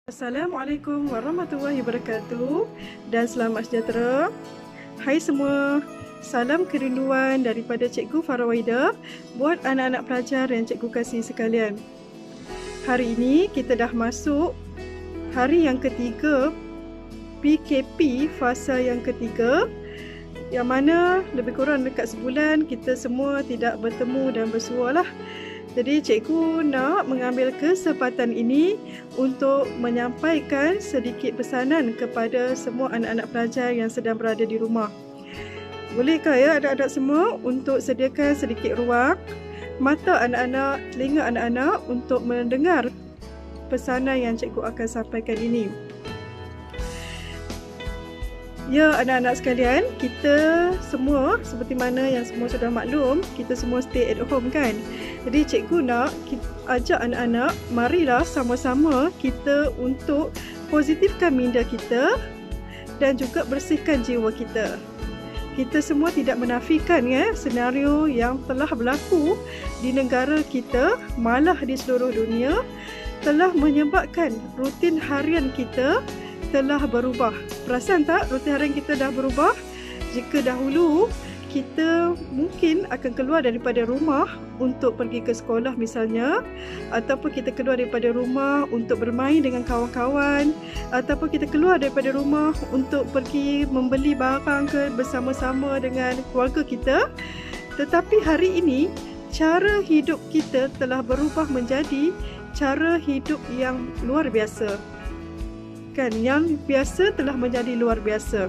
Assalamualaikum warahmatullahi wabarakatuh dan selamat sejahtera. Hai semua, salam kerinduan daripada Cikgu Farawaidah buat anak-anak pelajar yang Cikgu kasih sekalian. Hari ini kita dah masuk hari yang ketiga PKP fasa yang ketiga, yang mana lebih kurang dekat sebulan kita semua tidak bertemu dan bersua lah. Jadi cikgu nak mengambil kesempatan ini untuk menyampaikan sedikit pesanan kepada semua anak-anak pelajar yang sedang berada di rumah. Bolehkah ya anak-anak semua untuk sediakan sedikit ruang mata anak-anak, telinga anak-anak untuk mendengar pesanan yang cikgu akan sampaikan ini. Ya anak-anak sekalian, kita semua seperti mana yang semua sudah maklum, kita semua stay at home kan. Jadi cikgu nak ajak anak-anak, marilah sama-sama kita untuk positifkan minda kita dan juga bersihkan jiwa kita. Kita semua tidak menafikan senario yang telah berlaku di negara kita, malah di seluruh dunia, telah menyebabkan rutin harian kita telah berubah. Perasan tak rutin harian kita dah berubah? Jika dahulu kita mungkin akan keluar daripada rumah untuk pergi ke sekolah misalnya, ataupun kita keluar daripada rumah untuk bermain dengan kawan-kawan, ataupun kita keluar daripada rumah untuk pergi membeli barang ke bersama-sama dengan keluarga kita. Tetapi hari ini cara hidup kita telah berubah menjadi cara hidup yang luar biasa. Kan, yang biasa telah menjadi luar biasa.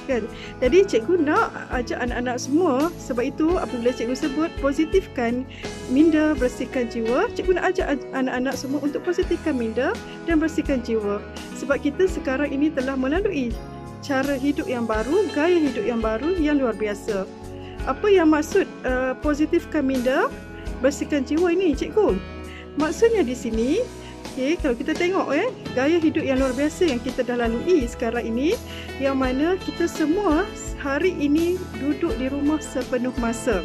Kan? Jadi cikgu nak ajak anak-anak semua, sebab itu apabila cikgu sebut positifkan minda, bersihkan jiwa, cikgu nak ajak anak-anak semua untuk positifkan minda dan bersihkan jiwa. Sebab kita sekarang ini telah melalui cara hidup yang baru, gaya hidup yang baru yang luar biasa. Apa yang maksud positifkan minda, bersihkan jiwa ini cikgu? Maksudnya di sini, kalau kita tengok gaya hidup yang luar biasa yang kita dah lalui sekarang ini, yang mana kita semua hari ini duduk di rumah sepenuh masa.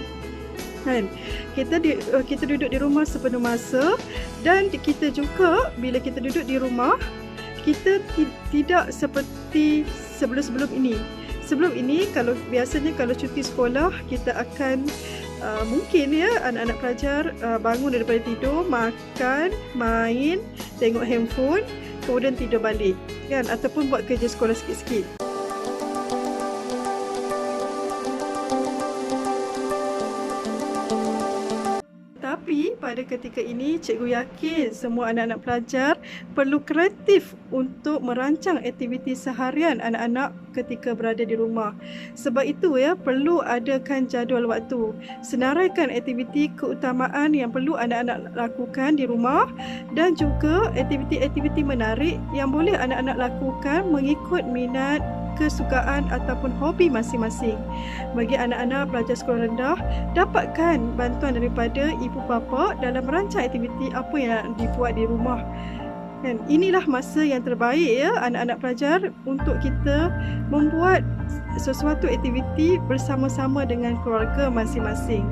Kan? Kita duduk di rumah sepenuh masa, dan kita juga bila kita duduk di rumah, kita tidak seperti sebelum-sebelum ini. Sebelum ini biasanya kalau cuti sekolah, kita akan mungkin anak-anak pelajar bangun daripada tidur, makan, main, tengok handphone, kemudian tidur balik kan, ataupun buat kerja sekolah sikit-sikit. Tapi pada ketika ini cikgu yakin semua anak-anak pelajar perlu kreatif untuk merancang aktiviti seharian anak-anak ketika berada di rumah. Sebab itu perlu adakan jadual waktu. Senaraikan aktiviti keutamaan yang perlu anak-anak lakukan di rumah, dan juga aktiviti-aktiviti menarik yang boleh anak-anak lakukan mengikut minat, kesukaan ataupun hobi masing-masing. Bagi anak-anak pelajar sekolah rendah, dapatkan bantuan daripada ibu bapa dalam merancang aktiviti apa yang dibuat di rumah. Dan inilah masa yang terbaik anak-anak pelajar untuk kita membuat sesuatu aktiviti bersama-sama dengan keluarga masing-masing.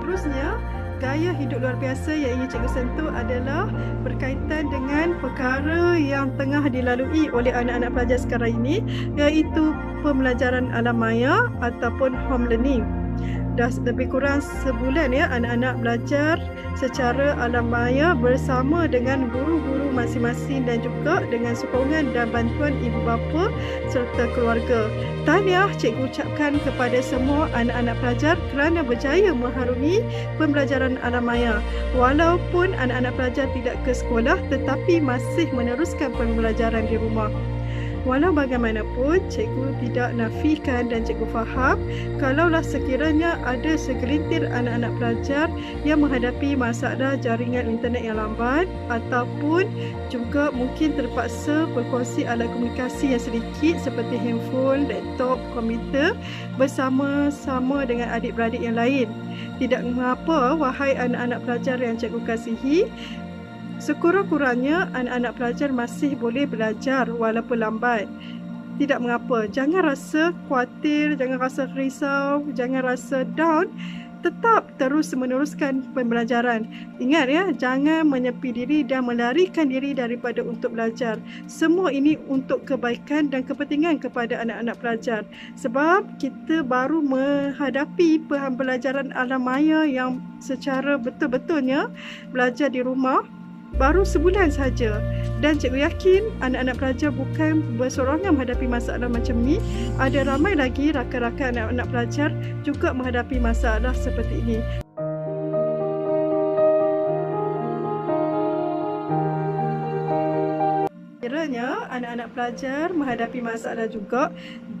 Terusnya, gaya hidup luar biasa yang ingin cikgu sentuh adalah berkaitan dengan perkara yang tengah dilalui oleh anak-anak pelajar sekarang ini, iaitu pembelajaran alam maya ataupun home learning. Dah lebih kurang sebulan anak-anak belajar secara alam maya bersama dengan guru-guru masing-masing dan juga dengan sokongan dan bantuan ibu bapa serta keluarga. Tahniah cikgu ucapkan kepada semua anak-anak pelajar kerana berjaya mengharungi pembelajaran alam maya. Walaupun anak-anak pelajar tidak ke sekolah, tetapi masih meneruskan pembelajaran di rumah. Walau bagaimanapun, cikgu tidak nafikan dan cikgu faham kalaulah sekiranya ada segelintir anak-anak pelajar yang menghadapi masalah jaringan internet yang lambat, ataupun juga mungkin terpaksa berkongsi alat komunikasi yang sedikit seperti handphone, laptop, komputer bersama-sama dengan adik-beradik yang lain. Tidak mengapa, wahai anak-anak pelajar yang cikgu kasihi, Sekurang-kurangnya anak-anak pelajar masih boleh belajar walaupun lambat. Tidak mengapa, jangan rasa khawatir, jangan rasa risau, jangan rasa down. Tetap terus meneruskan pembelajaran. Ingat ya, jangan menyepi diri dan melarikan diri daripada untuk belajar. Semua ini untuk kebaikan dan kepentingan kepada anak-anak pelajar. Sebab kita baru menghadapi pembelajaran alam maya yang secara betul-betulnya belajar di rumah baru sebulan saja. Dan cikgu yakin anak-anak pelajar bukan bersorangan menghadapi masalah macam ni. Ada ramai lagi rakan-rakan anak-anak pelajar juga menghadapi masalah seperti ini. Kiranya anak-anak pelajar menghadapi masalah juga,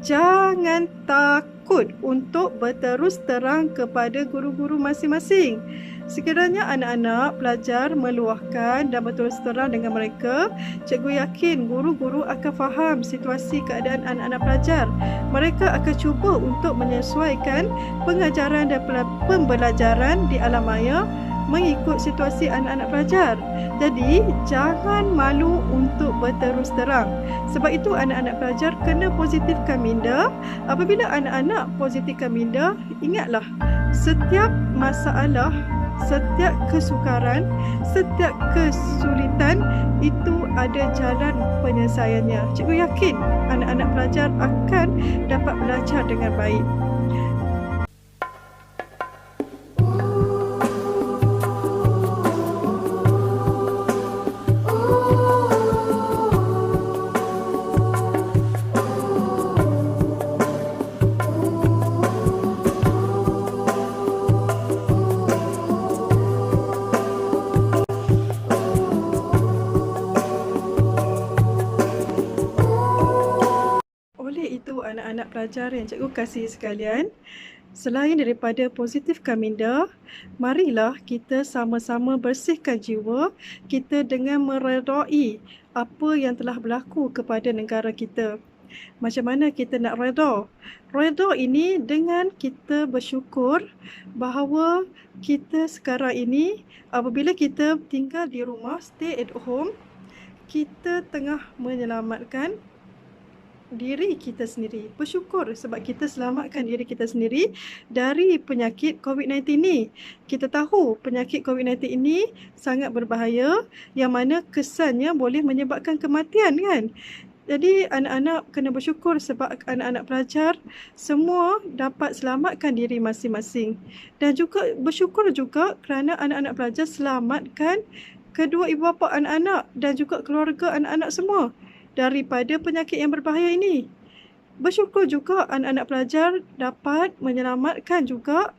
jangan takut untuk berterus terang kepada guru-guru masing-masing. Sekiranya anak-anak pelajar meluahkan dan berterus terang dengan mereka, cikgu yakin guru-guru akan faham situasi keadaan anak-anak pelajar. Mereka akan cuba untuk menyesuaikan pengajaran dan pembelajaran di alam maya mengikut situasi anak-anak pelajar. Jadi, jangan malu untuk berterus terang. Sebab itu anak-anak pelajar kena positifkan minda. Apabila anak-anak positifkan minda, ingatlah, setiap masalah, setiap kesukaran, setiap kesulitan itu ada jalan penyelesaiannya. Cikgu yakin anak-anak pelajar akan dapat belajar dengan baik. Itu anak-anak pelajar yang cikgu kasih sekalian, selain daripada positifkan minda, marilah kita sama-sama bersihkan jiwa kita dengan meredai apa yang telah berlaku kepada negara kita. Macam mana kita nak reda? Reda ini dengan kita bersyukur bahawa kita sekarang ini, apabila kita tinggal di rumah, stay at home, kita tengah menyelamatkan diri kita sendiri. Bersyukur sebab kita selamatkan diri kita sendiri dari penyakit COVID-19 ni. Kita tahu penyakit COVID-19 ini sangat berbahaya, yang mana kesannya boleh menyebabkan kematian kan. Jadi anak-anak kena bersyukur sebab anak-anak pelajar semua dapat selamatkan diri masing-masing. Dan juga bersyukur juga kerana anak-anak pelajar selamatkan kedua ibu bapa anak-anak dan juga keluarga anak-anak semua daripada penyakit yang berbahaya ini. Bersyukur juga anak-anak pelajar dapat menyelamatkan juga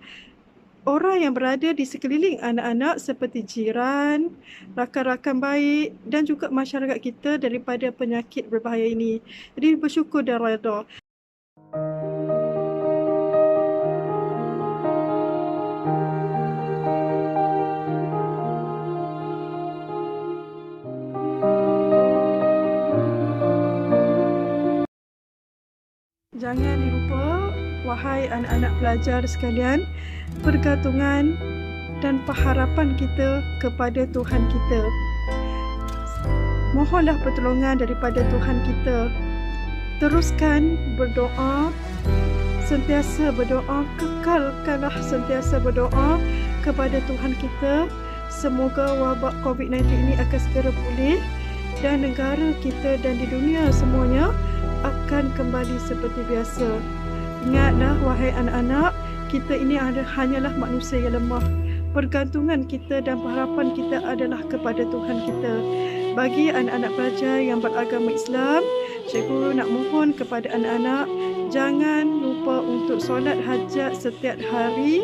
orang yang berada di sekeliling anak-anak seperti jiran, rakan-rakan baik dan juga masyarakat kita daripada penyakit berbahaya ini. Jadi bersyukur dan redha. Jangan dilupa, wahai anak-anak pelajar sekalian, pergantungan dan pengharapan kita kepada Tuhan kita. Mohonlah pertolongan daripada Tuhan kita. Teruskan berdoa, sentiasa berdoa, kekalkanlah sentiasa berdoa kepada Tuhan kita. Semoga wabak COVID-19 ini akan segera pulih dan negara kita dan di dunia semuanya akan kembali seperti biasa. Ingatlah wahai anak-anak, kita ini hanyalah manusia yang lemah. Pergantungan kita dan pengharapan kita adalah kepada Tuhan kita. Bagi anak-anak pelajar yang beragama Islam, cikgu nak mohon kepada anak-anak, jangan lupa untuk solat hajat setiap hari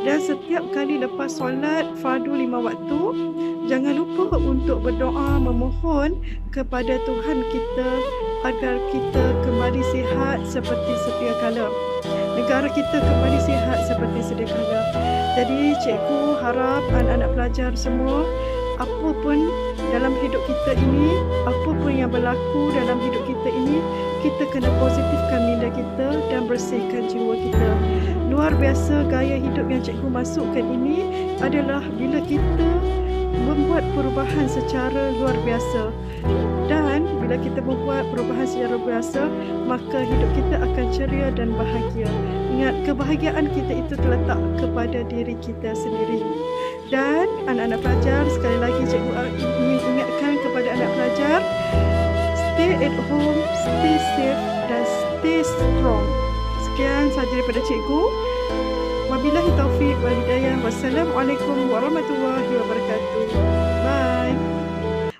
dan setiap kali lepas solat fardu 5 waktu, jangan lupa untuk berdoa memohon kepada Tuhan kita agar kita kembali sihat seperti sedia kala. Negara kita kembali sihat seperti sedia kala. Jadi cikgu harap anak-anak pelajar semua, apa pun dalam hidup kita ini, apa pun yang berlaku dalam hidup kita ini, kita kena positifkan minda kita dan bersihkan jiwa kita. Luar biasa gaya hidup yang cikgu masukkan ini adalah bila kita membuat perubahan secara luar biasa. Dan bila kita membuat perubahan secara biasa, maka hidup kita akan ceria dan bahagia. Ingat, kebahagiaan kita itu terletak kepada diri kita sendiri. Dan anak-anak pelajar, sekali lagi cikgu ingin ingatkan kepada anak pelajar, stay at home, stay safe dan stay strong. Sekian sahaja daripada cikgu. Wabillahi taufiq wal hidayah. Wassalamualaikum warahmatullahi wabarakatuh. Bye.